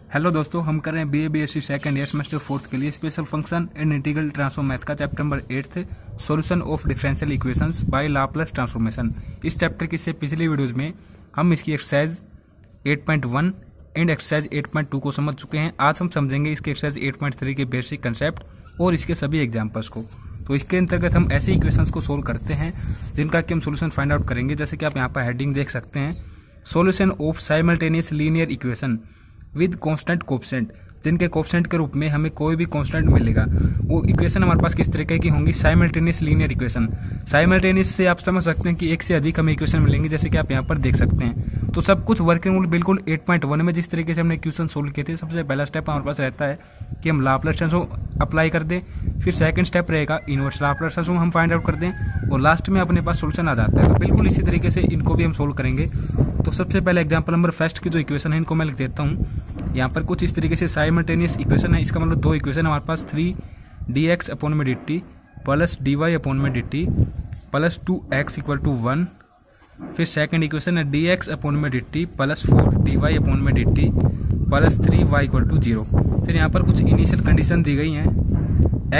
Hello दोस्तों, हम कर रहे हैं BA/BSc second year semester 4th के लिए special function and integral transform math का chapter number 8 solution of differential equations by Laplace transformation. इस चैप्टर की से पिछली वीडियोज में हम इसकी एक्सरसाइज 8.1 एंड एक्सरसाइज 8.2 को समझ चुके हैं। आज हम समझेंगे इसके एक्सरसाइज 8.3 के बेसिक कंसेप्ट और इसके सभी एग्जाम्पल्स को। तो इसके अंतर्गत हम ऐसे इक्वेशंस को सोल्व करते हैं जिनका कि हम सोल्यूशन फाइंड आउट करेंगे। जैसे कि आप यहाँ पर हेडिंग देख सकते हैं, solution of simultaneous linear equation with constant coefficient, जिनके कोएफिशिएंट के रूप में हमें कोई भी कांस्टेंट मिलेगा। वो इक्वेशन हमारे पास किस तरीके की होंगी? Simultaneous linear equation. साइमल्टेनियस से आप समझ सकते हैं कि एक से अधिक हमें इक्वेशन मिलेंगे, जैसे कि आप यहाँ पर देख सकते हैं। तो सब कुछ वर्किंग रूल बिल्कुल 8.1 में जिस तरीके से हमने इक्वेशन सोल्व किए थे, सबसे पहला स्टेप हमारे पास रहता है कि हम लाप्लास ट्रांसफॉर्म अप्लाई कर दें। फिर सेकंड स्टेप रहेगा इनवर्स लाप्लास ट्रांसफॉर्म हम फाइंड आउट कर दें और लास्ट में अपने पास सोल्यूशन आ जाता है। तो बिल्कुल इसी तरीके से इनको भी हम सोल्व करेंगे। तो सबसे पहले एग्जाम्पल नंबर फर्स्ट की जो इक्वेशन है इनको मैं लिख देता हूँ। यहाँ पर कुछ इस तरीके से साइमल्टेनियस इक्वेशन है। इसका मतलब दो इक्वेशन हमारे पास 3dx अपॉन में dt प्लस dy अपॉन में dt plus 2x equal to 1। फिर सेकंड इक्वेशन है dx अपॉन में dt प्लस 4dy अपॉन में dt plus 3y equal to 0। फिर यहाँ पर कुछ इनिशियल कंडीशन दी गई हैं।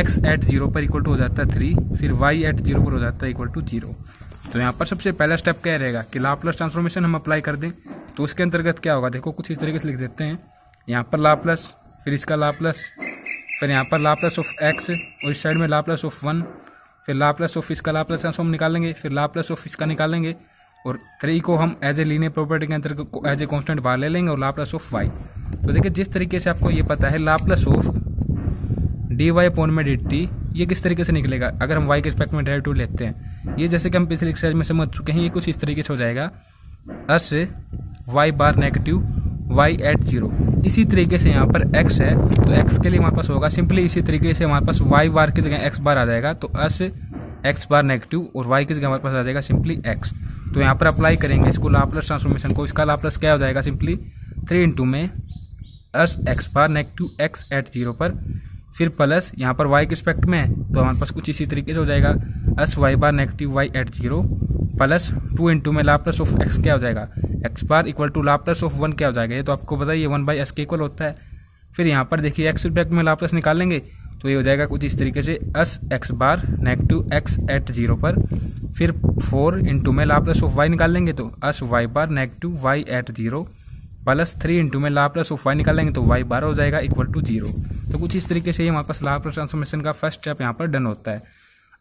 x एट 0 पर इक्वल टू हो जाता है 3, फिर y एट 0 पर हो जाता है इक्वल टू 0। तो यहाँ पर सबसे पहला स्टेप क्या रहेगा कि लाप्लास ट्रांसफॉर्मेशन हम अप्लाई कर दें। तो उसके अंतर्गत क्या होगा, देखो कुछ इस तरीके से लिख देते हैं। यहाँ पर लाप्लास, फिर इसका लाप्लास, फिर यहाँ पर लाप्लास ऑफ x और इस साइड में लाप्लास ऑफ 1, फिर लाप्लास ऑफ इसका लाप्लास ट्रांसफॉर्म निकालेंगे, फिर लाप्लास ऑफ इसका निकालेंगे और 3 को हम एज ए लीनियर प्रॉपर्टी के अंतर्गत एज ए कांस्टेंट बाहर ले लेंगे और लाप्लास ऑफ y। तो देखिए जिस तरीके से आपको ये पता है लाप्लास ऑफ dy अपॉन में dt ये किस तरीके से निकलेगा अगर हम y के रिस्पेक्ट में डेरिवेटिव लेते हैं। ये जैसे कि हम पिछले एक्सरसाइज में समझ चुके हैं, ये कुछ इस तरीके से हो जाएगा s y bar negative y at 0। इसी तरीके से यहाँ पर x है तो x के लिए हमारे पास होगा सिंपली इसी तरीके से हमारे पास y बार की जगह x बार आ जाएगा। तो अस x बार नेगेटिव और y की जगह हमारे पास आ जाएगा सिंपली x। तो यहाँ पर अप्लाई करेंगे इसको लाप्लास ट्रांसफॉर्मेशन को। इसका लाप्लास क्या हो जाएगा सिंपली 3 इंटू में अस x bar negative x eight 0 पर, फिर प्लस यहाँ पर y के रिस्पेक्ट में है तो हमारे पास कुछ इसी तरीके से हो जाएगा s y bar negative y at 0 plus 2 into में लाप्लास ऑफ x क्या हो जाएगा x bar equal to Laplace of 1 क्या हो जाएगा, ये तो आपको पता है ये 1/s के इक्वल होता है। फिर यहाँ पर देखिए x रिस्पेक्ट में लाप्लास निकालेंगे तो ये हो जाएगा कुछ इस तरीके से अस x bar negative x eight 0 पर, फिर 4 इंटू में लाप्लास ऑफ y निकाल लेंगे तो s y bar negative y at 0 plus 3 into में लाप्लास ऑफ y निकालेंगे तो y बार हो जाएगा इक्वल टू 0। तो कुछ इस तरीके से हमारे पास लाप्लास ट्रांसफॉर्मेशन का फर्स्ट स्टेप यहाँ पर डन होता है।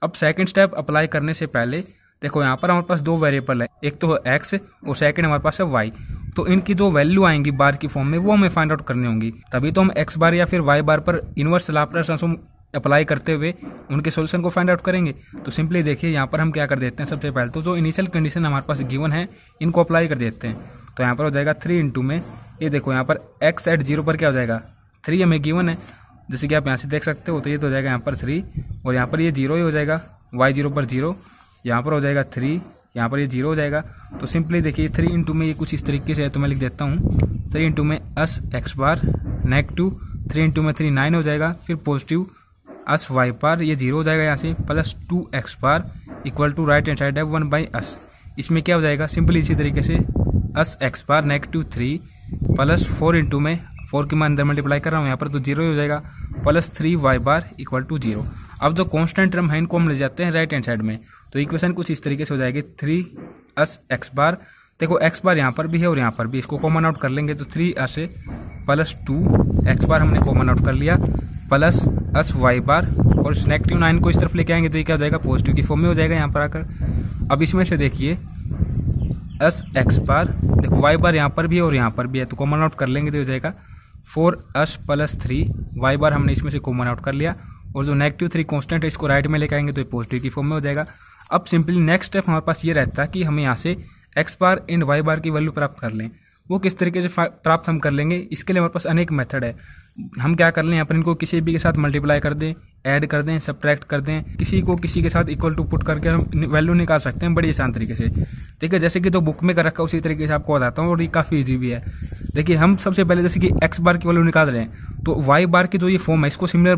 अब सेकंड स्टेप अप्लाई करने से पहले देखो यहाँ पर हमारे पास दो वेरिएबल है, एक तो है x और सेकंड हमारे पास है y। तो इनकी जो वैल्यू आएंगी बार की फॉर्म में वो हमें फाइंड आउट करनी होंगी, तभी तो हम x बार या फिर y बार पर इनवर्स लाप्लास ट्रांसफॉर्म अप्लाई करते हुए उनके सॉल्यूशन को फाइंड आउट करेंगे। तो सिंपली देखिए यहाँ पर हम क्या कर देते हैं, सबसे पहले तो जो इनिशियल कंडीशन हमारे पास गिवन है इनको अप्लाई कर देते हैं। तो यहाँ पर हो जाएगा 3 इंटू में ये देखो यहाँ पर x एट 0 पर क्या हो जाएगा 3 हमें गिवन है, जैसे कि आप यहाँ से देख सकते हो। तो ये तो हो जाएगा यहाँ पर 3 और यहाँ पर ये 0 ही हो जाएगा, y 0 पर 0, यहाँ पर हो जाएगा 3, यहाँ पर ये 0 हो जाएगा। तो सिंपली देखिए 3 इंटू में ये कुछ इस तरीके से है तो मैं लिख देता हूँ 3 इंटू में अस x बार नेगेटिव 3 इंटू में 3 9 हो जाएगा, फिर पॉजिटिव अस y बार ये 0 हो जाएगा यहाँ से plus 2x bar equal to right hand side है 1/s। इसमें क्या हो जाएगा सिंपली इसी तरीके से अस x bar negative 3 plus 4 into में 4 के मैं अंदर मल्टीप्लाई कर रहा हूँ यहाँ पर तो 0 हो जाएगा plus 3y bar equal to 0। अब जो कांस्टेंट टर्म है इनको हम ले जाते हैं राइट हैंड साइड में। तो इक्वेशन कुछ इस तरीके से हो जाएगी 3 अस x बार, देखो x बार यहाँ पर भी है और यहाँ पर भी, इसको कॉमन आउट कर लेंगे तो 3 अस प्लस 2 x बार हमने कॉमन आउट कर लिया प्लस अस y बार और नेगेटिव 9 को इस तरफ लेके आएंगे तो ये क्या हो जाएगा पॉजिटिव की फॉर्म में हो जाएगा यहाँ पर आकर। अब इसमें से देखिए अस x बार, देखो y बार यहाँ पर भी है और यहाँ पर भी है तो कॉमन आउट कर लेंगे तो हो जाएगा 4 अस प्लस 3 y बार हमने इसमें से कॉमन आउट कर लिया और जो नेगेटिव 3 कांस्टेंट है इसको राइट में लेकर आएंगे तो ये पॉजिटिव की फॉर्म में हो जाएगा। अब सिंपली नेक्स्ट स्टेप हमारे पास ये रहता है कि हमें यहाँ से x बार एंड y बार की वैल्यू प्राप्त कर लें। वो किस तरीके से प्राप्त हम कर लेंगे, इसके लिए हमारे पास अनेक मेथड है। हम क्या कर लें, यहाँ पर इनको किसी भी के साथ मल्टीप्लाई कर दें, ऐड कर दें, सब्ट्रैक्ट कर दें, किसी को किसी के साथ इक्वल टू पुट करके हम वैल्यू निकाल सकते हैं बड़ी आसान तरीके से। ठीक है, जैसे कि जो बुक में कर रखा है उसी तरीके से आपको बताता हूँ और ये काफी इजी भी है। देखिए हम सबसे पहले जैसे कि x बार की वैल्यू निकाल रहे हैं तो y बार की जो ये फॉर्म है इसको सिमिलर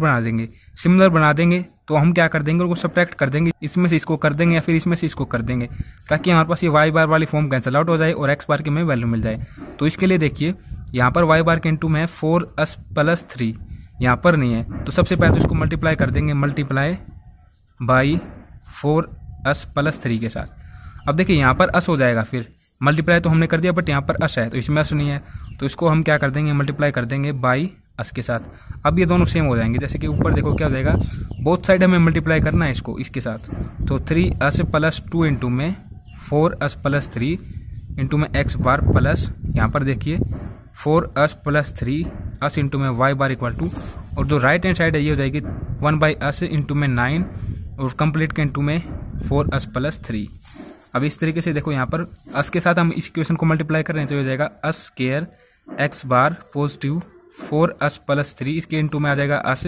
बना देंगे तो हम क्या कर देंगे, उनको सब्ट्रैक्ट कर देंगे, इसमें से इसको कर देंगे या फिर इसमें से इसको कर देंगे ताकि हमारे पास ये y बार वाली फॉर्म कैंसिल आउट हो जाए और x बार की हमें वैल्यू मिल जाए। तो इसके लिए देखिए यहाँ पर वाई बार के इनटू में है 4s प्लस 3, यहाँ पर नहीं है। तो सबसे पहले तो इसको मल्टीप्लाई कर देंगे, मल्टीप्लाई बाई 4s प्लस 3 के साथ। अब देखिए यहाँ पर अस हो जाएगा, फिर मल्टीप्लाई तो हमने कर दिया बट यहाँ पर अस है तो इसमें अस नहीं है, तो इसको हम क्या कर देंगे, मल्टीप्लाई कर देंगे बाई अस के साथ। अब ये दोनों सेम हो जाएंगे, जैसे कि ऊपर देखो क्या हो जाएगा, बोथ साइड हमें मल्टीप्लाई करना है इसको इसके साथ। तो 3s प्लस 2 इंटू में 4s प्लस 3 इंटू में एक्स बार प्लस यहाँ पर देखिए 4s प्लस 3 अस इंटू में वाई बार इक्वल टू, और जो राइट हैंड साइड है ये हो जाएगी 1/s इंटू में 9 और कंप्लीट के इंटू में 4s प्लस 3। अब इस तरीके से देखो यहाँ पर अस के साथ हम इस इक्वेशन को मल्टीप्लाई कर रहे हैं, तो ये हो जाएगा अस स्क्वायर एक्स बार पॉजिटिव 4s प्लस 3, इसके इंटू में आ जाएगा अस,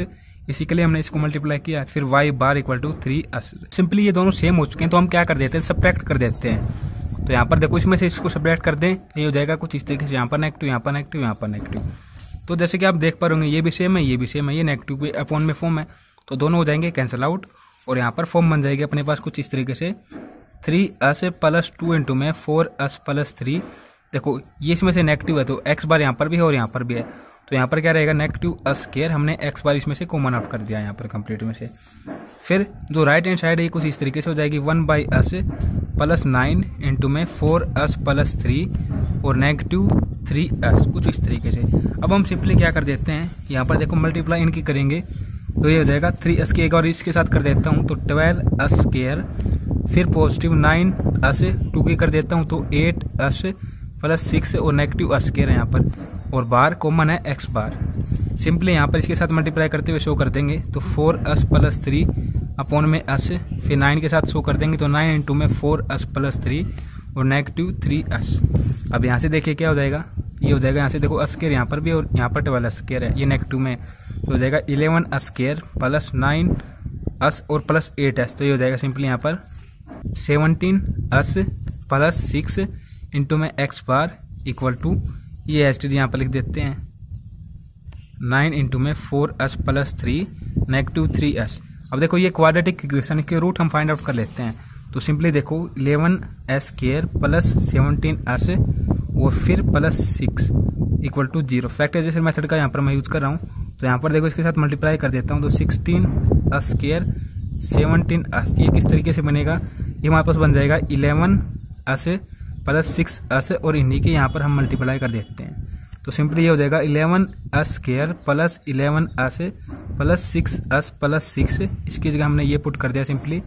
इसी के लिए हमने इसको मल्टीप्लाई किया, फिर y bar equal to 3s। Simply ये दोनों सेम हो चुके हैं तो हम क्या कर देते हैं, सब्ट्रैक्ट कर देते हैं। तो यहाँ पर देखो इसमें से इसको सब्ट्रैक्ट कर दें, ये हो जाएगा कुछ इस तरीके से, यहाँ पर नेगेटिव, यहाँ पर नेगेटिव, यहाँ पर नेगेटिव। तो जैसे कि आप देख पा रहे होंगे ये भी सेम है, ये भी सेम है, ये नेगेटिव पे अपॉन में फॉर्म है, तो दोनों हो जाएंगे कैंसिल आउट, और यहाँ पर फॉर्म बन जाएगी अपने पास कुछ इस तरीके से 3s प्लस 2 इंटू में 4s प्लस 3। देखो ये इसमें से नेगेटिव है तो एक्स बार यहाँ पर भी है और यहाँ पर भी है, तो यहाँ पर क्या रहेगा नेगेटिव अस स्क्वायर, हमने एक्स बार इसमें से कॉमन आउट कर दिया यहाँ पर कंप्लीट में से। फिर जो राइट हैंड साइड है कुछ इस तरीके से हो जाएगी 1/s प्लस 9 इंटू में 4s प्लस 3 और नेगेटिव 3s, कुछ इस तरीके से। अब हम सिंपली क्या कर देते हैं, यहाँ पर देखो मल्टीप्लाई इनकी करेंगे तो ये हो जाएगा 3s के एक और इसके साथ कर देता हूँ तो 12s स्क्वायर, फिर पॉजिटिव 9s 2 की कर देता हूँ तो 8s प्लस 6 और नेगेटिव s स्क्वायर है यहाँ पर, और बार कॉमन है एक्स बार। सिंपली यहाँ पर इसके साथ मल्टीप्लाई करते हुए शो कर देंगे तो 4s प्लस 3 अपॉन में s, फिर 9 के साथ शो कर देंगे तो 9 इंटू में 4s प्लस 3 और नेगेटिव 3s। अब यहाँ से देखिए क्या हो जाएगा, ये हो जाएगा यहाँ से देखो s स्क्वायर यहाँ पर भी और यहाँ पर 12s स्क्वायर है, ये नेगेटिव में, तो हो जाएगा 11s स्क्वायर प्लस 9s और प्लस 8s, तो ये हो जाएगा सिंपली यहाँ पर 17s प्लस 6 इंटू में एक्स बार इक्वल टू, ये एस टी यहाँ पर लिख देते हैं 9 इंटू में 4s प्लस 3 नेगेटिव 3s। अब देखो ये क्वाड्रेटिक इक्वेशन के रूट हम फाइंड आउट कर लेते हैं, तो सिंपली देखो 11s स्क्वायर प्लस 17s और फिर plus 6 equal to 0। Factorization method का यहाँ पर मैं यूज कर रहा हूँ, तो यहाँ पर देखो इसके साथ मल्टीप्लाई कर देता हूँ तो 16s स्क्वायर 17s, ये किस तरीके से बनेगा, ये हमारे पास बन जाएगा 11s प्लस 6s और इन्हीं के यहाँ पर हम मल्टीप्लाई कर देते हैं, तो सिंपली ये हो जाएगा 11s square plus 11s plus 6s plus 6, इसकी जगह हमने ये पुट कर दिया सिंपली,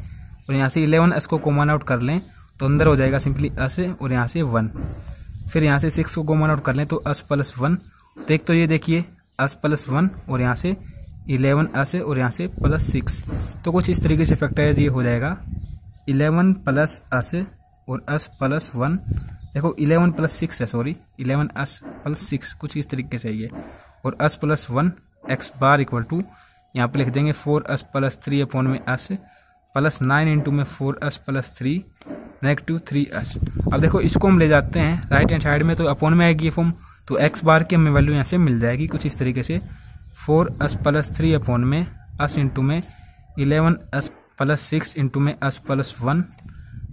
और यहाँ से 11s को कॉमन आउट कर लें तो अंदर हो जाएगा सिंपली s और यहाँ से 1, फिर यहाँ से 6 को कॉमन आउट कर लें तो s प्लस 1, तो एक तो ये देखिए s प्लस 1 और यहाँ से 11s और यहाँ से प्लस 6, तो कुछ इस तरीके से फैक्टराइज ये हो जाएगा 11 प्लस s और s प्लस 1, देखो 11 प्लस 6 है, सॉरी 11s प्लस 6, कुछ इस तरीके से ये, और s plus 1 x bar equal to, यहाँ पे लिख देंगे 4s प्लस 3 अपॉन में s प्लस 9 इंटू में 4s प्लस 3 नेगेटिव 3s। अब देखो इसको हम ले जाते हैं राइट हैंड साइड में तो अपॉन में आएगी ये फॉर्म, तो एक्स बार की हमें वैल्यू यहाँ से मिल जाएगी कुछ इस तरीके से 4s प्लस 3 अपॉन में s इंटू में 11s प्लस 6 इंटू में s प्लस 1,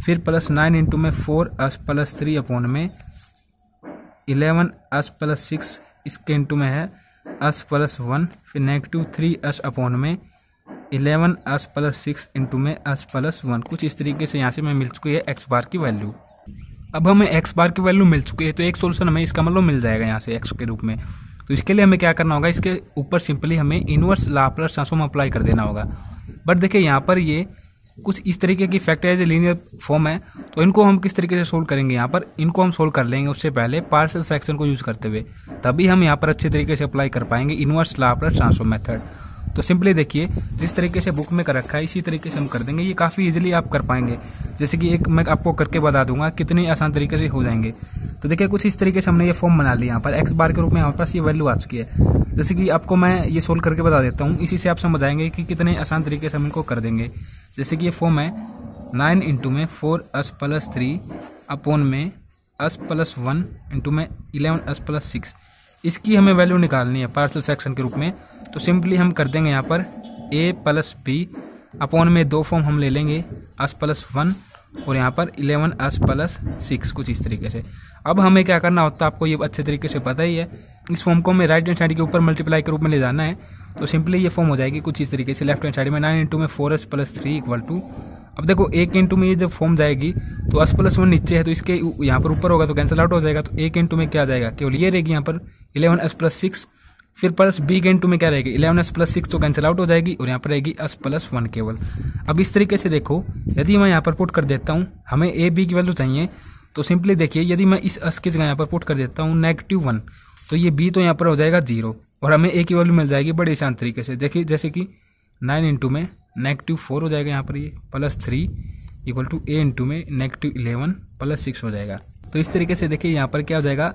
फिर प्लस 9 इंटू में 4s प्लस 3 अपॉन में 11s प्लस 6, इसके इंटू में है s प्लस 1, फिर नेगेटिव 3s अपॉन में 11s प्लस 6 इंटू में s प्लस 1, कुछ इस तरीके से यहाँ से हमें मिल चुकी है एक्स बार की वैल्यू। अब हमें एक्स बार की वैल्यू मिल चुकी है तो एक सोल्यूशन हमें इसका मतलब मिल जाएगा यहाँ से एक्स के रूप में, तो इसके लिए हमें क्या करना होगा, इसके ऊपर सिंपली हमें इनवर्स लाप्लास ट्रांसफॉर्म अप्लाई कर देना होगा। बट देखिए यहाँ पर ये कुछ इस तरीके की फैक्टराइज लीनियर फॉर्म है, तो इनको हम किस तरीके से सोल्व करेंगे, यहाँ पर इनको हम सोल्व कर लेंगे उससे पहले पार्शियल फ्रैक्शन को यूज करते हुए, तभी हम यहाँ पर अच्छे तरीके से अप्लाई कर पाएंगे इनवर्स लाप्लास ट्रांसफॉर्म मेथड। तो सिंपली देखिए जिस तरीके से बुक में कर रखा है इसी तरीके से हम कर देंगे, ये काफी इजीली आप कर पाएंगे। जैसे कि एक मैं आपको करके बता दूंगा कितनी आसान तरीके से हो जाएंगे। तो देखिए कुछ इस तरीके से हमने ये फॉर्म बना लिया, यहाँ पर एक्स बार के रूप में हमारे पास ये वैल्यू आ चुकी है। जैसे कि आपको मैं ये सोल्व करके बता देता हूँ, इसी से आप समझ आएंगे कि कितने आसान तरीके से हम इनको कर देंगे। जैसे कि ये फॉर्म है 9 इंटू में 4s प्लस 3 अपॉन में s प्लस 1 इंटू में 11s प्लस 6, इसकी हमें वैल्यू निकालनी है पार्शियल फ्रैक्शन के रूप में। तो सिंपली हम कर देंगे यहाँ पर a प्लस b अपॉन में दो फॉर्म हम ले लेंगे s प्लस 1 और यहाँ पर 11s प्लस 6 कुछ इस तरीके से। अब हमें क्या करना होता है आपको ये अच्छे तरीके से पता ही है। इस फॉर्म को हमें राइट हैंड साइड के ऊपर मल्टीप्लाई के रूप में ले जाना है, तो सिंपली ये फॉर्म हो जाएगी कुछ इस तरीके से। लेफ्ट हैंड साइड में 9 इंटू में 4s प्लस 3 इक्वल टू, अब देखो 1 इंटू में ये जब फॉर्म जाएगी तो s प्लस 1 नीचे है तो इसके यहाँ पर ऊपर होगा तो कैंसिल आउट हो जाएगा। तो 1 इंटू में क्या जाएगा, केवल ये रहेगी यहाँ पर 11s प्लस 6, फिर प्लस b के इंटू में क्या रहेगी 11s प्लस 6 तो कैंसिल आउट हो जाएगी और यहाँ पर रहेगी s प्लस 1 केवल। अब इस तरीके से देखो, यदि मैं यहाँ पर पुट कर देता हूँ, हमें a b की वैल्यू चाहिए, तो सिंपली देखिए यदि मैं इस s की जगह यहाँ पर पुट कर देता हूँ -1, तो ये b तो यहाँ पर हो जाएगा 0 और हमें a की वैल्यू मिल जाएगी बड़े आसान तरीके से। देखिए जैसे कि 9 इंटू में -4 हो जाएगा यहाँ पर ये plus 3 equal to a into में -11 प्लस 6 हो जाएगा। तो इस तरीके से देखिए यहाँ पर क्या हो जाएगा,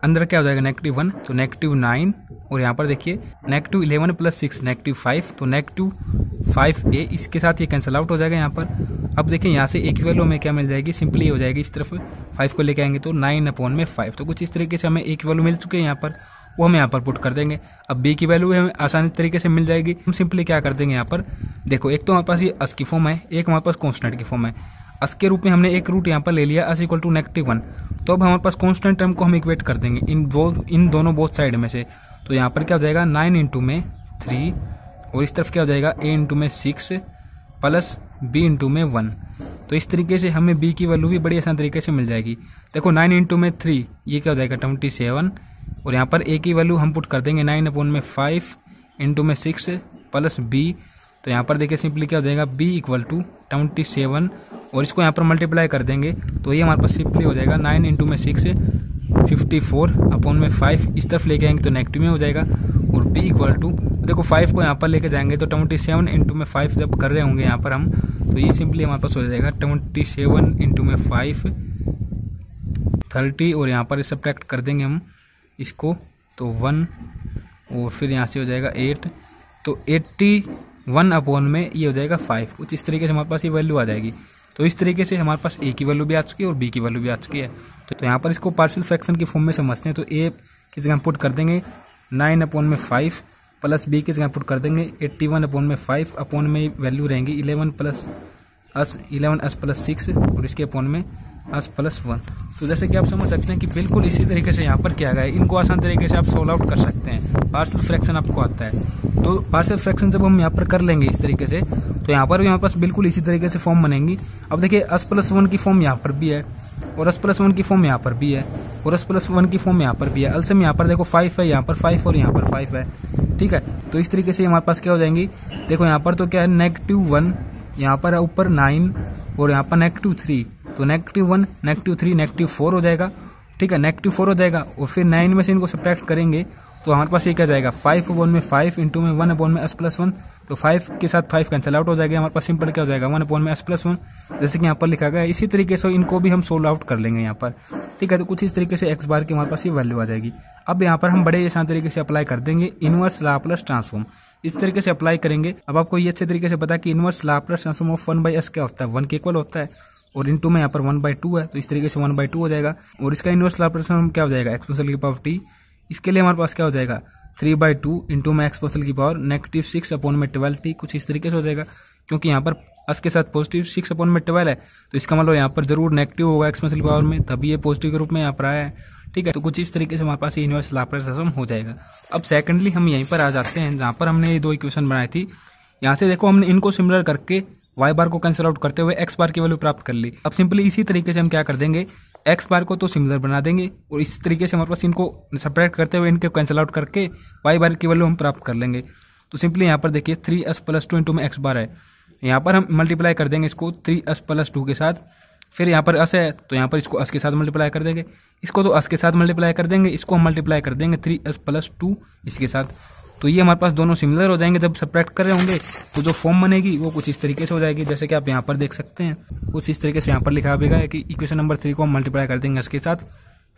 अंदर क्या हो जाएगा -1 तो -9 और यहाँ पर देखिए -11 प्लस 6 -5 तो -5a, इसके साथ ये कैंसिल आउट हो जाएगा यहाँ पर। अब देखिए यहाँ से a की वैल्यू हमें क्या मिल जाएगी, सिंपली हो जाएगी इस तरफ 5 को लेके आएंगे तो 9/5। तो कुछ इस तरीके से हमें a की वैल्यू मिल चुकी है यहाँ पर, वो हम यहाँ पर पुट कर देंगे। अब b की वैल्यू हमें आसानी तरीके से मिल जाएगी। हम सिंपली क्या कर देंगे यहाँ पर, देखो एक तो हमारे पास ये s की फॉर्म है, एक हमारे पास कॉन्स्टेंट की फॉर्म है। s के रूप में हमने एक रूट यहाँ पर ले लिया s इक्वल टू -1, तो अब हमारे पास कॉन्स्टेंट टर्म को हम इक्वेट कर देंगे इन दोनों बोथ साइड में से। तो यहाँ पर क्या हो जाएगा 9 इंटू में 3 और इस तरफ क्या हो जाएगा a इंटू में 6 प्लस b इंटू में 1। तो इस तरीके से हमें b की वैल्यू भी बड़ी आसान तरीके से मिल जाएगी। देखो 9 इंटू में 3 ये क्या हो जाएगा 27 और यहाँ पर a की वैल्यू हम पुट कर देंगे 9/5 इंटू में 6 प्लस b। तो यहाँ पर देखिए सिंपली क्या हो जाएगा b इक्वल टू 27 और इसको यहाँ पर मल्टीप्लाई कर देंगे तो ये हमारे पास सिंपली हो जाएगा 9 इंटू में 6 54/5, इस तरफ लेके आएंगे तो नेगेटिव में हो जाएगा और b इक्वल टू, देखो 5 को यहाँ पर लेके जाएंगे तो 27 इंटू में 5 जब कर रहे होंगे यहाँ पर हम, तो ये सिंपली हमारे पास हो जाएगा 27 इंटू में 5 30 और यहाँ पर सब्ट्रैक्ट कर देंगे हम इसको तो 1 और फिर यहाँ से हो जाएगा 8, तो 81 में ये हो जाएगा 5। कुछ इस तरीके से हमारे पास ये वैल्यू आ जाएगी। तो इस तरीके से हमारे पास a की वैल्यू भी आ चुकी है और b की वैल्यू भी आ चुकी है। तो यहाँ पर इसको पार्शियल फ्रैक्शन की फॉर्म में समझते हैं, तो a की जगह पुट कर देंगे 9/5 प्लस b की जगह पुट कर देंगे 81/5 अपॉन में वैल्यू रहेंगी 11s प्लस 6 और इसके अपॉन में s प्लस 1। तो जैसे कि आप समझ सकते हैं कि बिल्कुल इसी तरीके से यहाँ पर किया गया है। इनको आसान तरीके से आप सोल्व आउट कर सकते हैं। पार्शियल फ्रैक्शन आपको आता है, तो पार्शियल फ्रैक्शन जब हम यहाँ पर कर लेंगे इस तरीके से, तो यहाँ पर भी हमारे पास बिल्कुल इसी तरीके से फॉर्म बनेंगी। अब देखिए s प्लस 1 की फॉर्म यहाँ पर भी है और s प्लस 1 की फॉर्म यहाँ पर भी है और s प्लस 1 की फॉर्म यहाँ पर भी है। अल्सम यहाँ पर देखो 5 है, यहाँ पर 5 और यहाँ पर 5 है, ठीक है। तो इस तरीके से हमारे पास क्या हो जाएंगी, देखो यहाँ पर तो क्या है -1, यहाँ पर है ऊपर 9 और यहाँ पर -3, तो -1 -3 -4 हो जाएगा, ठीक है। -4 हो जाएगा और फिर 9 में से इनको सब्ट्रैक्ट करेंगे तो हमारे पास ये क्या जाएगा 5/5 इंटू में 1/s प्लस 1, तो 5 के साथ 5 कैंसिल आउट हो जाएगा। हमारे पास सिंपल क्या हो जाएगा 1/s प्लस 1, जैसे कि यहाँ पर लिखा गया है। इसी तरीके से इनको भी हम सोल्व आउट कर लेंगे यहाँ पर, ठीक है। तो कुछ इस तरीके से x बार की हमारे पास ये वैल्यू आ जाएगी। अब यहाँ पर हम बड़े आसान तरीके से अप्लाई कर देंगे इनवर्स लाप्लास ट्रांसफॉर्म। इस तरीके से अप्लाई करेंगे। अब आपको ये अच्छे तरीके से पता है कि inverse Laplace transform of 1/s क्या होता है, 1 के इक्वल होता है और इनटू में यहाँ पर 1/2 है, तो इस तरीके से 1/2 हो जाएगा। और इसका इनवर्स लाप्लास ट्रांसफॉर्म क्या हो जाएगा एक्सपोनेंशियल की पावर t, इसके लिए हमारे पास क्या हो जाएगा 3/2 इंटू में एक्सपोनेंशियल की पावर -6/12t, कुछ इस तरीके से हो जाएगा। क्योंकि यहाँ पर s के साथ पॉजिटिव 6/12 है, तो इसका मतलब यहाँ पर जरूर नेगेटिव होगा एक्सपोनेंशियल की पावर में, तभी ये पॉजिटिव के रूप में यहाँ पर आया है, ठीक है। तो कुछ इस तरीके से हमारे पास ये इनवर्स लाप्लास ट्रांसफॉर्म हो जाएगा। अब सेकंडली हम यहीं पर आ जाते हैं जहाँ पर हमने ये दो इक्वेशन बनाई थी। यहाँ से देखो हमने इनको सिमिलर करके y बार को कैंसिल आउट करते हुए x बार की वैल्यू प्राप्त कर ली। अब सिंपली इसी तरीके से हम क्या कर देंगे, x बार को तो सिमिलर बना देंगे और इस तरीके से हमारे पास इनको सेपरेट करते हुए इनके कैंसिल आउट करके y बार की वैल्यू हम प्राप्त कर लेंगे। तो सिंपली यहाँ पर देखिए 3s प्लस 2 इंटू में x बार है, यहाँ पर हम मल्टीप्लाई कर देंगे इसको 3s प्लस 2 के साथ। फिर यहाँ पर s है तो यहाँ पर इसको s के साथ मल्टीप्लाई कर देंगे, इसको तो s के साथ मल्टीप्लाई कर देंगे, इसको हम मल्टीप्लाई कर देंगे 3s प्लस 2 इसके साथ। तो ये हमारे पास दोनों सिमिलर हो जाएंगे। जब सब्ट्रैक्ट कर रहे होंगे तो जो फॉर्म बनेगी वो कुछ इस तरीके से हो जाएगी, जैसे कि आप यहाँ पर देख सकते हैं। कुछ इस तरीके से यहाँ पर लिखा भी है कि इक्वेशन नंबर 3 को हम मल्टीप्लाई कर देंगे s के साथ,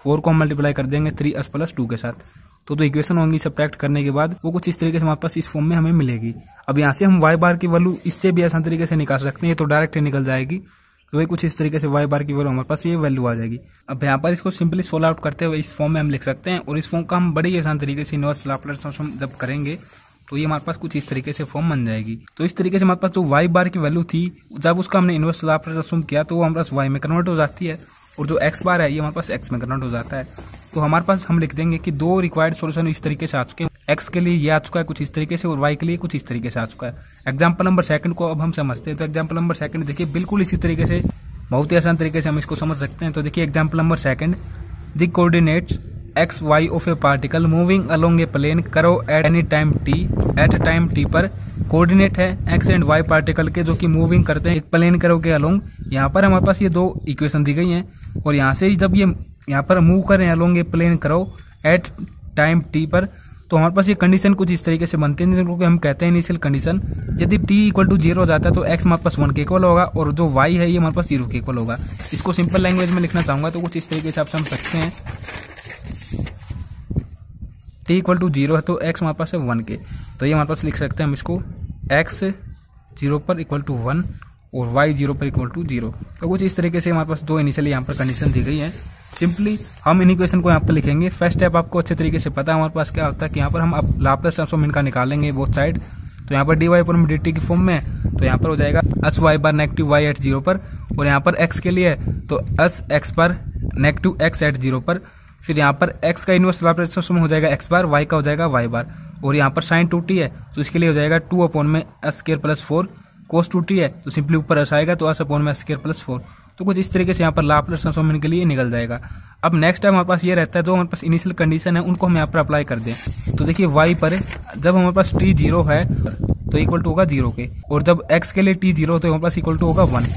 4 को हम मल्टीप्लाई कर देंगे 3s प्लस 2 के साथ। तो इक्वेशन होंगी सब्ट्रैक्ट करने के बाद वो कुछ इस तरीके से हमारे पास इस फॉर्म में हमें मिलेगी। अब यहाँ से हम y बार की वैल्यू इससे भी आसान तरीके से निकाल सकते हैं, तो डायरेक्ट ही निकल जाएगी। तो वही कुछ इस तरीके से y बार की वैल्यू हमारे पास ये वैल्यू आ जाएगी। अब यहाँ पर इसको सिंपली सोल्व आउट करते हुए इस फॉर्म में हम लिख सकते हैं, और इस फॉर्म का हम बड़े ही आसान तरीके से इनवर्स लाप्लास ट्रांसफॉर्म जब करेंगे तो ये हमारे पास कुछ इस तरीके से फॉर्म बन जाएगी। तो इस तरीके से हमारे पास जो वाई बार की वैल्यू थी, जब उसका हमने इनवर्स लाप्लास ट्रांसफॉर्म किया तो वो हमारे पास वाई में कन्वर्ट हो जाती है, और जो एक्स बार है ये हमारे पास एक्स में कन्वर्ट हो जाता है। तो हमारे पास हम लिख देंगे कि दो रिक्वायर्ड सॉल्यूशन इस तरीके से आ चुके हैं। एक्स के लिए ये आ चुका है कुछ इस तरीके से, और वाई के लिए कुछ इस तरीके से आ चुका है। एग्जाम्पल नंबर सेकंड को अब हम समझते हैं। तो एग्जाम्पल नंबर सेकंड देखिए बिल्कुल इसी तरीके से, बहुत ही आसान तरीके से हम इसको समझ सकते हैं। तो देखिए example number second, the coordinates x y of a particle moving along a plane करो at any time t, at time t पर कोऑर्डिनेट है एक्स एंड वाई पार्टिकल के जो कि मूविंग करते हैं एक प्लेन करो के अलोंग। यहाँ पर हमारे पास ये दो इक्वेशन दी गई हैं, और यहाँ से जब ये यहाँ पर मूव कर रहे हैं अलोंग ए प्लेन करो एट टाइम टी पर, तो हमारे पास ये कंडीशन कुछ इस तरीके से बनती है जिनको हम कहते हैं इनिशियल कंडीशन। यदि t इक्वल टू 0 हो जाता है तो x हमारे पास 1 के इक्वल होगा, और जो y है ये हमारे पास 0 के इक्वल होगा। इसको सिंपल लैंग्वेज में लिखना चाहूंगा तो कुछ इस तरीके से आप समझ सकते हैं। t इक्वल टू 0 है तो x हमारे पास है 1 के, तो ये हमारे पास लिख सकते हैं हम इसको x 0 पर इक्वल टू 1 और y 0 पर इक्वल टू 0। तो कुछ इस तरीके से हमारे पास दो इनिशियली यहाँ पर कंडीशन दी गई है। सिंपली हम इन इक्वेशन को यहाँ पर लिखेंगे। फर्स्ट स्टेप आपको अच्छे तरीके से पता है हमारे पास क्या होता है कि यहाँ पर हम अब लाप्लास ट्रांसफॉर्म इनका निकालेंगे बोथ साइड। तो यहाँ पर dy पर dt की फॉर्म में, तो यहाँ पर हो जाएगा s y bar negative y at 0 पर, और यहाँ पर x के लिए तो अस x पर नेगेटिव x एट 0 पर। फिर यहाँ पर x का इनवर्स लाप्लास ट्रांसफॉर्म हो जाएगा x बार, y का हो जाएगा y बार, और यहाँ पर साइन 2t है तो इसके लिए हो जाएगा 2 अपॉन में s स्क्वायर प्लस 4। कोस 2t है तो सिंपली ऊपर s आएगा तो s अपॉन में s स्क्वायर प्लस 4। तो कुछ इस तरीके से यहाँ पर लाप्लास ट्रांसफॉर्म के लिए निकल जाएगा। अब नेक्स्ट टाइम हमारे पास ये रहता है जो हमारे पास इनिशियल कंडीशन है उनको हम यहाँ पर अप्लाई कर दें। तो देखिए y पर जब हमारे पास t 0 है तो इक्वल टू होगा 0 के, और जब x के लिए t 0 तो हमारे पास इक्वल टू होगा 1।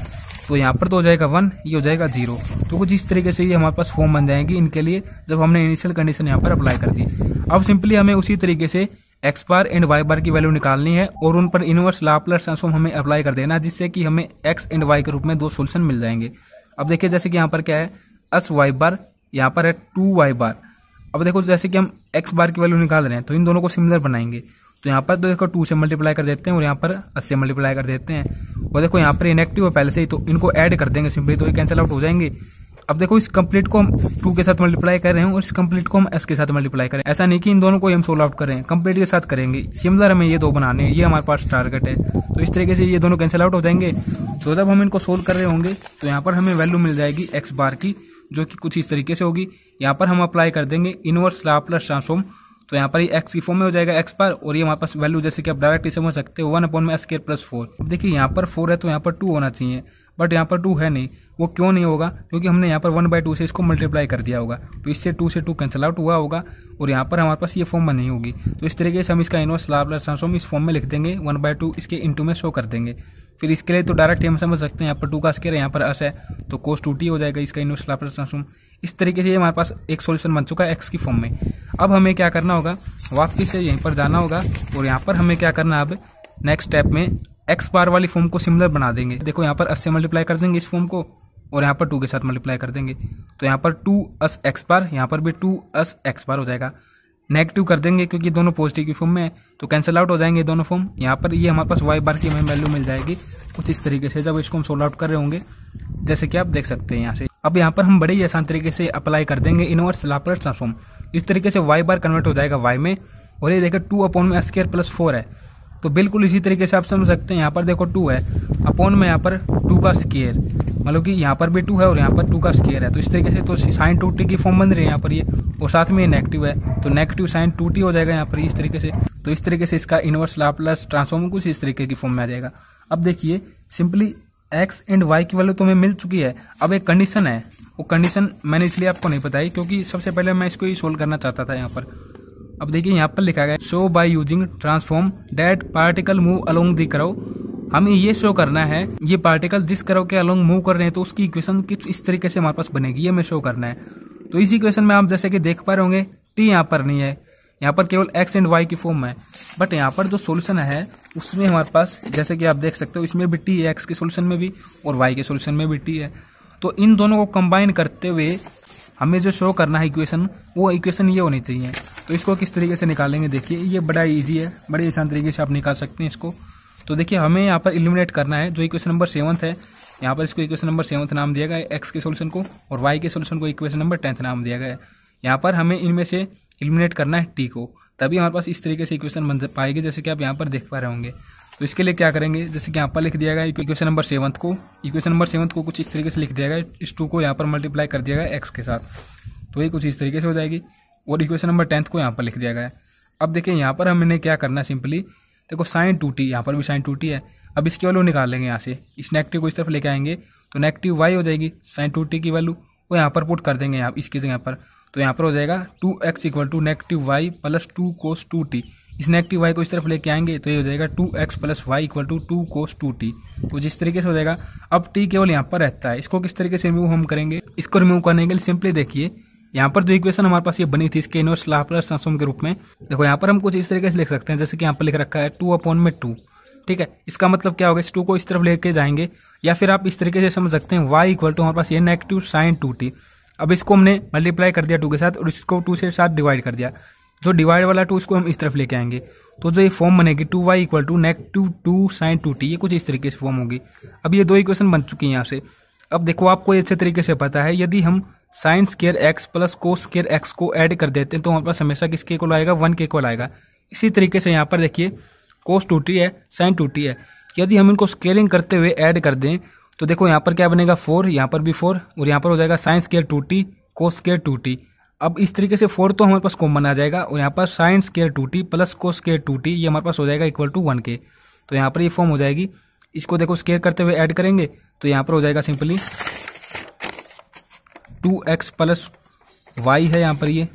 तो यहाँ पर तो हो जाएगा 1, ये हो जाएगा 0। तो कुछ इस तरीके से ये हमारे पास फॉर्म बन जाएगी इनके लिए जब हमने इनिशियल कंडीशन यहाँ पर अप्लाई कर दी। अब सिंपली हमें उसी तरीके से एक्स बार एंड वाई बार की वैल्यू निकालनी है और उन पर इनवर्स लाप्लास ट्रांसफॉर्म हमें अप्लाई कर देना, जिससे कि हमें एक्स एंड वाई के रूप में दो सोल्यूशन मिल जाएंगे। अब देखिए जैसे कि यहाँ पर क्या है अस वाई बार, यहाँ पर है 2y बार। अब देखो जैसे कि हम x बार की वैल्यू निकाल रहे हैं तो इन दोनों को सिमिलर बनाएंगे। तो यहाँ पर तो देखो 2 से मल्टीप्लाई कर देते हैं और यहाँ पर 8 से मल्टीप्लाई कर देते हैं, और देखो यहाँ पर इनएक्टिव है पहले से ही तो इनको ऐड कर देंगे सिंपली, तो ये कैंसिल आउट हो जाएंगे। अब देखो इस कंप्लीट को हम 2 के साथ मल्टीप्लाई कर रहे हैं और इस कंप्लीट को हम s के साथ मल्टीप्लाई करें। ऐसा नहीं कि इन दोनों को हम सोल्व आउट करें, कंप्लीट के साथ करेंगे। सिमिलर हमें ये दो बनाने हैं, ये हमारे पास टारगेट है। तो इस तरीके से ये दोनों कैंसिल आउट हो जाएंगे। तो जब हम इनको सोल्व कर रहे होंगे तो यहाँ पर हमें वैल्यू मिल जाएगी x बार की, जो कि कुछ इस तरीके से होगी। यहाँ पर हम अप्लाई कर देंगे इनवर्स लाप्लास ट्रांसफॉर्म, तो यहाँ पर ये x की फॉर्म में हो जाएगा x बार, और ये हमारे पास वैल्यू जैसे कि आप डायरेक्टली समझ सकते हो 1 अपॉन में s स्क्वायर प्लस 4। अब देखिए यहाँ पर 4 है तो यहाँ पर 2 होना चाहिए, बट यहाँ पर 2 है नहीं। वो क्यों नहीं होगा? क्योंकि हमने यहाँ पर 1/2 से इसको मल्टीप्लाई कर दिया होगा, तो इससे 2 से 2 कैंसिल आउट हुआ होगा और यहाँ पर हमारे पास ये फॉर्म बनी होगी। तो इस तरीके से हम इसका इनवर्स लाप्लास ट्रांसफॉर्म इस फॉर्म में लिख देंगे, 1/2 इसके इंटू में शो कर देंगे। फिर इसके लिए तो डायरेक्ट हम समझ सकते हैं, यहाँ पर 2 का स्क्वायर है, यहाँ पर s है तो cos 2t हो जाएगा इसका इनवर्स लाप्लास ट्रांसफॉर्म। इस तरीके से ये हमारे पास एक सॉल्यूशन बन चुका है x की फॉर्म में। अब हमें क्या करना होगा, वापस से यहीं पर जाना होगा और यहाँ पर हमें क्या करना है, अब नेक्स्ट स्टेप में x बार वाली फॉर्म को सिमिलर बना देंगे। देखो यहाँ पर 8 से मल्टीप्लाई कर देंगे इस फॉर्म को और यहाँ पर 2 के साथ मल्टीप्लाई कर देंगे, तो यहाँ पर 2s x बार, यहाँ पर भी 2s x बार हो जाएगा। नेगेटिव कर देंगे क्योंकि दोनों पॉजिटिव की फॉर्म में है, तो कैंसिल आउट हो जाएंगे दोनों फॉर्म। यहाँ पर ये हमारे पास y बार की हमें वैल्यू मिल जाएगी कुछ इस तरीके से, जब इसको हम सोल्व आउट कर रहे होंगे, जैसे कि आप देख सकते हैं यहाँ से। अब यहाँ पर हम बड़े ही आसान तरीके से अप्लाई कर देंगे इनवर्स लाप्लास ट्रांसफॉर्म। इस तरीके से y बार कन्वर्ट हो जाएगा y में, और ये देखो 2 अपॉन में s स्क्वायर प्लस 4 है, तो बिल्कुल इसी तरीके से आप समझ सकते हैं। यहाँ पर देखो 2 है अपॉन में यहाँ पर 2 का स्क्वायर, मतलब कि यहाँ पर भी 2 है और यहाँ पर 2 का स्क्वायर है, तो इस तरीके से तो साइन 2t की फॉर्म बन रही है यहाँ पर ये, और साथ में ये नेगेटिव है तो नेगेटिव साइन 2t हो जाएगा यहाँ पर इस तरीके से। तो इस तरीके से इसका इनवर्स लाप्लास ट्रांसफॉर्म कुछ इस तरीके की फॉर्म में आ जाएगा। अब देखिए सिंपली x एंड y की वैल्यू तो हमें मिल चुकी है। अब एक कंडीशन है, वो कंडीशन मैंने इसलिए आपको नहीं बताई क्योंकि सबसे पहले मैं इसको ही सोल्व करना चाहता था यहाँ पर। अब देखिए यहाँ पर लिखा गया show by using transform that particle move along the curve. हमें ये शो करना है ये पार्टिकल जिस कर्व के अलोंग मूव कर रहे हैं तो उसकी इक्वेशन किस इस तरीके से हमारे पास बनेगी, ये हमें शो करना है। तो इस इक्वेशन में आप जैसे कि देख पा रहे होंगे t यहाँ पर नहीं है, यहाँ पर केवल x एंड y की फॉर्म है, बट यहाँ पर जो सोल्यूशन है उसमें हमारे पास जैसे कि आप देख सकते हो इसमें भी t है, x के सोल्यूशन में भी और y के सोल्यूशन में भी t है। तो इन दोनों को कंबाइन करते हुए हमें जो शो करना है इक्वेशन, वो इक्वेशन ये होनी चाहिए। तो इसको किस तरीके से निकालेंगे, देखिए ये बड़ा इजी है, बड़े आसान तरीके से आप निकाल सकते हैं इसको। तो देखिए हमें यहाँ पर इलिमिनेट करना है जो इक्वेशन नंबर 7 है, यहाँ पर इसको इक्वेशन नंबर 7 नाम दिया गया है x के सोल्यूशन को, और y के सोल्यूशन को इक्वेशन नंबर 10 नाम दिया गया है। यहाँ पर हमें इनमें से इलिमिनेट करना है t को। तभी हमारे पास इस तरीके से इक्वेशन बन पाएगी, जैसे कि आप यहाँ पर देख पा रहे होंगे। तो इसके लिए क्या करेंगे, जैसे कि यहाँ पर लिख दिया गया इक्वेशन नंबर 7 को कुछ इस तरीके से लिख दिया गया, इस 2 को यहाँ पर मल्टीप्लाई कर दिया गया x के साथ, तो ये कुछ इस तरीके से हो जाएगी। और इक्वेशन नंबर 10 को यहाँ पर लिख दिया गया है। अब देखिए यहाँ पर हमने क्या करना है, सिंपली देखो sin 2t, यहाँ पर भी sin 2t है। अब इसकी वैल्यू निकाल लेंगे यहाँ से, इस नेगेटिव को इस तरफ लेके आएंगे तो नेगेटिव y हो जाएगी, sin 2t की वैल्यू वो यहाँ पर पुट कर देंगे यहाँ इसकी जगह पर। तो यहाँ पर हो जाएगा 2x equal to negative y plus 2 cos 2t। इस नेगेटिव y को इस तरफ लेके आएंगे तो ये हो जाएगा 2x plus y equal to 2 cos 2t। तो जिस तरीके से हो जाएगा। अब t केवल यहाँ पर रहता है, इसको किस तरीके से रिमूव हम करेंगे, इसको रिमूव करने के लिए सिंपली देखिए यहाँ पर जो इक्वेशन हमारे पास ये बनी थी इसके इनवर्स लाप्लास ट्रांसफॉर्म के रूप में, देखो यहाँ पर हम कुछ इस तरीके से लिख सकते हैं, जैसे कि यहाँ पर लिख रखा है 2/2। ठीक है, इसका मतलब क्या होगा, इस 2 को इस तरफ लेके जाएंगे, या फिर आप इस तरीके से समझ सकते हैं y इक्वल टू हमारे पास ये नेगेटिव sin 2t। अब इसको हमने मल्टीप्लाई कर दिया 2 के साथ और इसको 2 से साथ डिवाइड कर दिया, जो डिवाइड वाला 2 इसको हम इस तरफ लेके आएंगे, तो जो ये फॉर्म बनेगी 2y equal to negative 2 sin 2t, ये कुछ इस तरीके से फॉर्म होगी। अब ये 2 इक्वेशन बन चुकी है यहाँ से। अब देखो आपको ये अच्छे तरीके से पता है, यदि हम sine square x plus cos square x को ऐड कर देते हैं तो हमारे पास हमेशा किसके इक्वल आएगा, 1 के इक्वल आएगा। इसी तरीके से यहाँ पर देखिए cos 2t है, sin 2t है, यदि हम इनको स्केलिंग करते हुए ऐड कर दें तो देखो यहाँ पर क्या बनेगा 4, यहाँ पर भी 4 और यहाँ पर हो जाएगा sine square 2t cos square 2t। अब इस तरीके से 4 तो हमारे पास कॉमन आ जाएगा और यहाँ पर sine square 2t plus cos square 2t ये हमारे पास हो जाएगा इक्वल टू 1 के। तो यहाँ पर ये फॉर्म हो जाएगी। इसको देखो स्क्वायर करते हुए ऐड करेंगे तो यहाँ पर हो जाएगा सिंपली 2x प्लस y है यहाँ पर, ये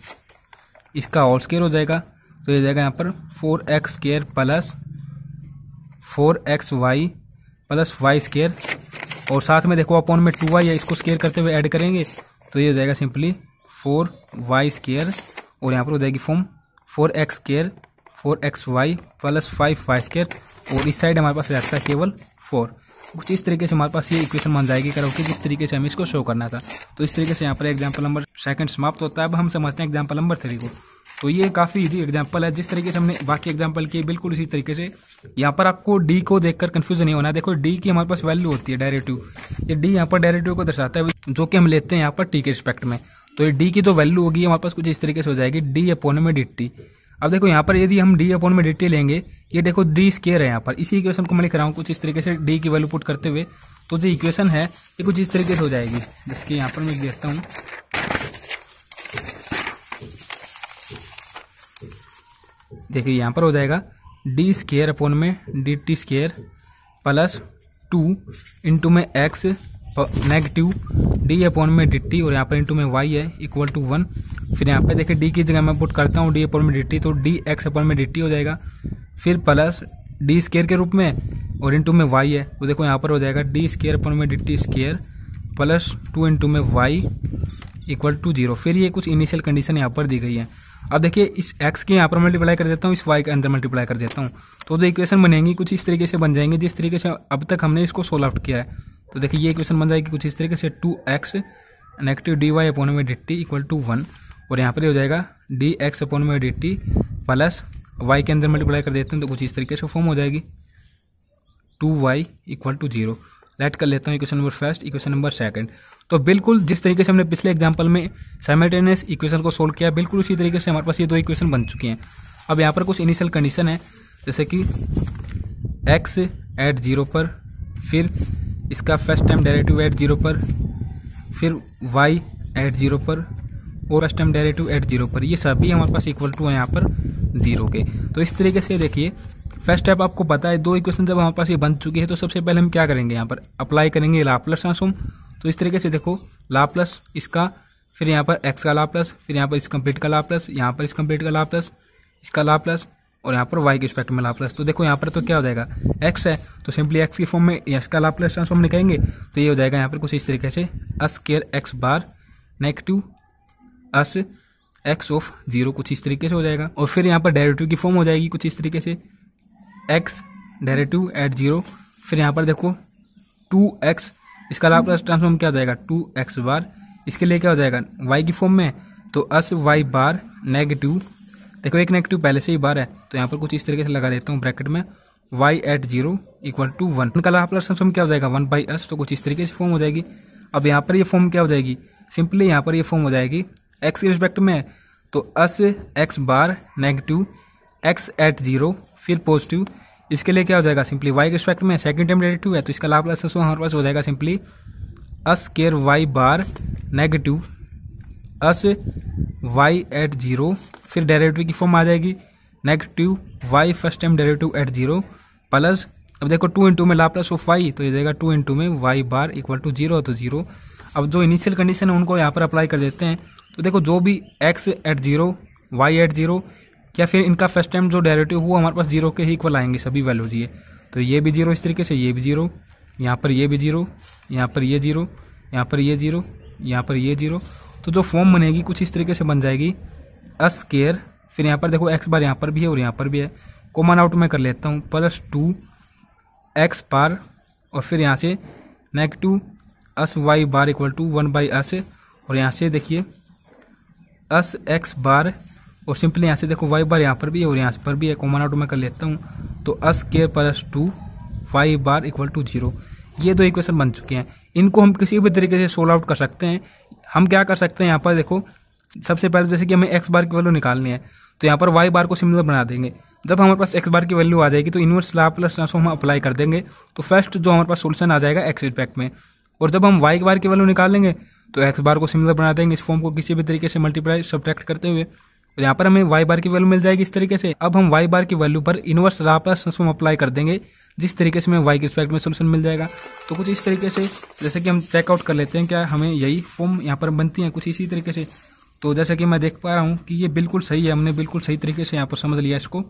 इसका होल स्क्वायर हो जाएगा, तो ये जाएगा यहाँ पर 4x square plus 4xy plus y square, और साथ में देखो अपॉन में 2y है, इसको स्क्वायर करते हुए ऐड करेंगे तो ये हो जाएगा सिंपली 4y स्क्वायर, और यहाँ पर हो जाएगी form 4x square 4xy plus 5y square, और इस साइड हमारे पास रहता है केवल 4। कुछ इस तरीके से हमारे पास ये इक्वेशन बन जाएगी करो कि जिस तरीके से हमें इसको शो करना था। तो इस तरीके से यहाँ पर एग्जाम्पल नंबर 2 समाप्त होता है। अब हम समझते हैं एग्जाम्पल नंबर 3 को। तो ये काफ़ी इजी एग्जाम्पल है, जिस तरीके से हमने बाकी एग्जाम्पल किए बिल्कुल इसी तरीके से। यहाँ पर आपको डी को देखकर कंफ्यूजन नहीं होना। देखो डी की हमारे पास वैल्यू होती है डेरिवेटिव, ये डी यहाँ पर डेरिवेटिव को दर्शाता है जो कि हम लेते हैं यहाँ पर टी के रिस्पेक्ट में। तो ये डी की जो वैल्यू होगी हमारे पास कुछ इस तरीके से हो जाएगी डी अपॉन में डी टी। अब देखो यहाँ पर यदि हम डी अपॉन में डी टी लेंगे, ये देखो डी स्क्वायर है यहाँ पर, इसी इक्वेशन को मैं लिख रहा हूँ कुछ इस तरीके से डी की वैल्यू पुट करते हुए, तो जो इक्वेशन है ये कुछ इस तरीके से हो जाएगी, जिसके यहाँ पर मैं देखता हूँ। देखिए यहाँ पर हो जाएगा डी स्क्वायर अपॉन में d T square plus 2 into में एक्स नेगेटिव डी अपॉन में डी टी, और यहाँ पर इंटू में वाई है इक्वल टू 1। फिर यहाँ पे देखिए डी की जगह मैं पुट करता हूँ डी अपॉन में डी टी, तो डी एक्स अपॉन में डी टी हो जाएगा। फिर प्लस डी स्क्वायर के रूप में और इंटू में वाई है, तो देखो यहाँ पर हो जाएगा डी स्क्वायर अपॉन में d T square plus 2 into में वाई इक्वल टू 0। फिर ये कुछ इनिशियल कंडीशन यहाँ पर दी गई है। अब देखिए इस x के यहाँ पर मल्टीप्लाई कर देता हूँ, इस y के अंदर मल्टीप्लाई कर देता हूँ, तो जो इक्वेशन बनेंगी कुछ इस तरीके से बन जाएंगे जिस तरीके से अब तक हमने इसको सोल्व आउट किया है। तो देखिए ये इक्वेशन बन जाएगी कुछ इस तरीके से 2x negative d y upon में डी टी इक्वल टू 1, और यहाँ पर हो जाएगा डी एक्स अपॉन में डी टी प्लस y के अंदर मल्टीप्लाई कर देते हैं, तो कुछ इस तरीके से फॉर्म हो जाएगी 2y इक्वल टू 0। राइट कर लेता हूँ equation number first, equation number second. तो बिल्कुल जिस तरीके से हमने पिछले एग्जांपल में साइमल्टेनियस इक्वेशन को सोल्व किया, बिल्कुल उसी तरीके से हमारे पास ये दो इक्वेशन बन चुकी हैं। अब यहाँ पर कुछ इनिशियल कंडीशन है, जैसे कि x एट 0 पर, फिर इसका फर्स्ट टाइम डेरिवेटिव एट 0 पर, फिर y एट 0 पर और फर्स्ट टाइम डेरिवेटिव एट 0 पर, ये सभी हमारे पास इक्वल टू है यहाँ पर 0 के। तो इस तरीके से देखिए फर्स्ट स्टेप आपको पता है, दो इक्वेशन जब हमारे पास ये बन चुकी है तो सबसे पहले हम क्या करेंगे, यहाँ पर अप्लाई करेंगे लाप्लास ट्रांसफॉर्म। तो इस तरीके से देखो लाप्लास इसका, फिर यहाँ पर x का लाप्लास, फिर यहाँ पर इस कंप्लीट का लाप्लास, यहाँ पर इस कंप्लीट का लाप्लास, इसका लाप्लास, और यहाँ पर y के रिस्पेक्ट में लाप्लास। तो देखो यहाँ पर तो क्या हो जाएगा x है, तो सिंपली x की फॉर्म में x का लाप्लास ट्रांसफॉर्म निकालेंगे, तो ये हो जाएगा यहाँ पर कुछ इस तरीके से s square x bar negative s x of 0, कुछ इस तरीके से हो जाएगा। और फिर यहाँ पर डेरिवेटिव की फॉर्म हो जाएगी कुछ इस तरीके से x डेरिवेटिव एट 0, फिर यहाँ पर देखो 2x, इसका लाप्लास ट्रांसफॉर्म क्या हो जाएगा 2x बार, इसके लिए क्या हो जाएगा y की फॉर्म में, तो अस y बार नेगेटिव, देखो एक नेगेटिव पहले से ही बार है तो यहाँ पर कुछ इस तरीके से लगा देता हूँ ब्रैकेट में y एट 0 इक्वल टू 1, इनका लाप्लास ट्रांसफॉर्म क्या हो जाएगा 1 बाई अस, तो कुछ इस तरीके से फॉर्म हो जाएगी। अब यहाँ पर ये फॉर्म क्या हो जाएगी, सिंपली यहाँ पर ये फॉर्म हो जाएगी x के रिस्पेक्ट में, तो s x bar negative x at zero फिर पॉजिटिव, इसके लिए क्या हो जाएगा सिंपली वाई के रिस्पेक्ट में सेकंड टाइम डेरिवेटिव है तो इसका लाप्लास ट्रांसफॉर्म हमारे पास हो जाएगा simply s square y bar negative s y at zero, फिर डेरिवेटिव की फॉर्म आ जाएगी negative y first time derivative at zero plus, अब देखो 2 इंटू में लाप्लास ऑफ वाई तो ये जाएगा 2 इंटू में y bar equal to zero, तो जीरो। अब जो इनिशियल कंडीशन है उनको यहाँ पर अप्लाई कर देते हैं, तो देखो जो भी x at zero y at zero या फिर इनका फर्स्ट टाइम जो डेरिवेटिव हुआ हमारे पास जीरो के ही इक्वल आएंगे सभी वैल्यूज ये, तो ये भी जीरो इस तरीके से, ये भी जीरो, यहाँ पर ये भी जीरो, यहाँ पर ये जीरो, यहाँ पर ये जीरो, यहाँ पर ये जीरो, तो जो फॉर्म बनेगी कुछ इस तरीके से बन जाएगी अस स्क्वायर, फिर यहाँ पर देखो एक्स बार यहाँ पर भी है और यहाँ पर भी है, कॉमन आउट में कर लेता हूँ प्लस 2 एक्स बार और फिर यहाँ से negative s y bar equal to 1 by s, और यहाँ से देखिए अस एक्स बार और सिंपली यहाँ से देखो वाई बार यहाँ पर भी है और यहाँ पर भी है, कॉमन आउट में कर लेता हूँ तो s square plus 2 y bar equal to zero. ये दो इक्वेशन बन चुके हैं, इनको हम किसी भी तरीके से सोल्व आउट कर सकते हैं। हम क्या कर सकते हैं यहाँ पर देखो, सबसे पहले जैसे कि हमें एक्स बार की वैल्यू निकालनी है तो यहाँ पर वाई बार को सिमिलर बना देंगे, जब हमारे पास एक्स बार की वैल्यू आ जाएगी तो इनवर्स लाप्लास ट्रांसफॉर्म हम अप्लाई कर देंगे, तो फर्स्ट जो हमारे पास सोल्यूशन आ जाएगा एक्स रिस्पेक्ट में, और जब हम वाई बार की वैल्यू निकालेंगे तो एक्स बार को सिमिलर बना देंगे इस फॉर्म को किसी भी तरीके से मल्टीप्लाई सब्ट्रैक्ट करते हुए, तो यहाँ पर हमें वाई बार की वैल्यू मिल जाएगी इस तरीके से। अब हम वाई बार की वैल्यू पर इनवर्स लाप्लास ट्रांसफॉर्म अप्लाई कर देंगे जिस तरीके से हमें वाई के रिस्पेक्ट में सोल्यूशन मिल जाएगा, तो कुछ इस तरीके से जैसे कि हम चेकआउट कर लेते हैं क्या हमें यही फॉर्म यहाँ पर बनती है कुछ इसी तरीके से। तो जैसे कि मैं देख पा रहा हूँ कि ये बिल्कुल सही है, हमने बिल्कुल सही तरीके से यहाँ पर समझ लिया इसको,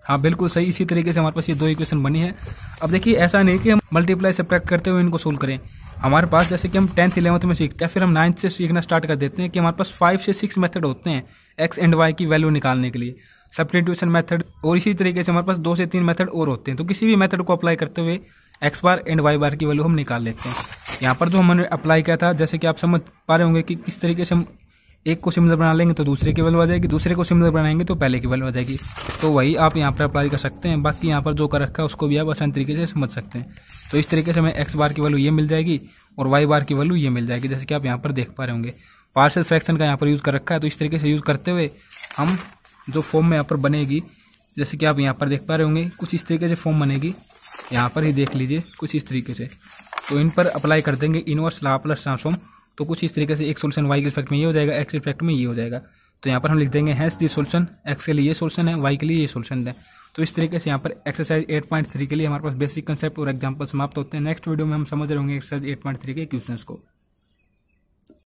हाँ बिल्कुल सही, इसी तरीके से हमारे पास ये दो इक्वेशन बनी है। अब देखिए ऐसा नहीं कि हम मल्टीप्लाई सब्ट्रैक्ट करते हुए इनको सोल्व करें, हमारे पास जैसे कि हम 10th 11th में सीखते हैं फिर हम 9th से सीखना स्टार्ट कर देते हैं कि हमारे पास 5 से 6 मेथड होते हैं एक्स एंड वाई की वैल्यू निकालने के लिए, सब्स्टिट्यूशन मेथड, और इसी तरीके से हमारे पास 2 से 3 मेथड और होते हैं, तो किसी भी मेथड को अप्लाई करते हुए एक्स बार एंड वाई बार की वैल्यू हम निकाल लेते हैं। यहाँ पर जो हमने अप्लाई किया था जैसे कि आप समझ पा रहे होंगे कि किस तरीके से हम एक को सिमिलर बना लेंगे तो दूसरे की वैल्यू आ जाएगी, दूसरे को सिमिलर बनाएंगे तो पहले की वैल्यू आ जाएगी, तो वही आप यहाँ पर अप्लाई कर सकते हैं। बाकी यहाँ पर जो कर रखा है उसको भी आप आसान तरीके से समझ सकते हैं। तो इस तरीके से हमें एक्स बार की वैल्यू ये मिल जाएगी और वाई बार की वैल्यू ये मिल जाएगी, जैसे कि आप यहाँ पर देख पा रहे होंगे। पार्शियल फ्रैक्शन का यहाँ पर यूज़ कर रखा है, तो इस तरीके से यूज़ करते हुए हम जो फॉर्म में यहाँ पर बनेगी जैसे कि आप यहाँ पर देख पा रहे होंगे कुछ इस तरीके से फॉर्म बनेगी, यहाँ पर ही देख लीजिए कुछ इस तरीके से, तो इन पर अप्लाई कर देंगे इनवर्स लाप्लास ट्रांसफॉर्म, तो कुछ इस तरीके से एक सोल्यूशन वाई के रिस्पेक्ट में ये हो जाएगा, एक्स के रिस्पेक्ट में ये हो जाएगा, तो यहाँ पर हम लिख देंगे हैंस दी सोल्यूशन, एक्स के लिए ये सोल्यूशन है, वाई के लिए ये सोल्यूशन है। तो इस तरीके से यहाँ पर एक्सरसाइज 8.3 के लिए हमारे पास बेसिक कंसेप्ट और एग्जाम्पल समाप्त होते हैं। नेक्स्ट वीडियो में हम समझ रहे होंगे एक्सरसाइज 8.3 के क्वेश्चंस को।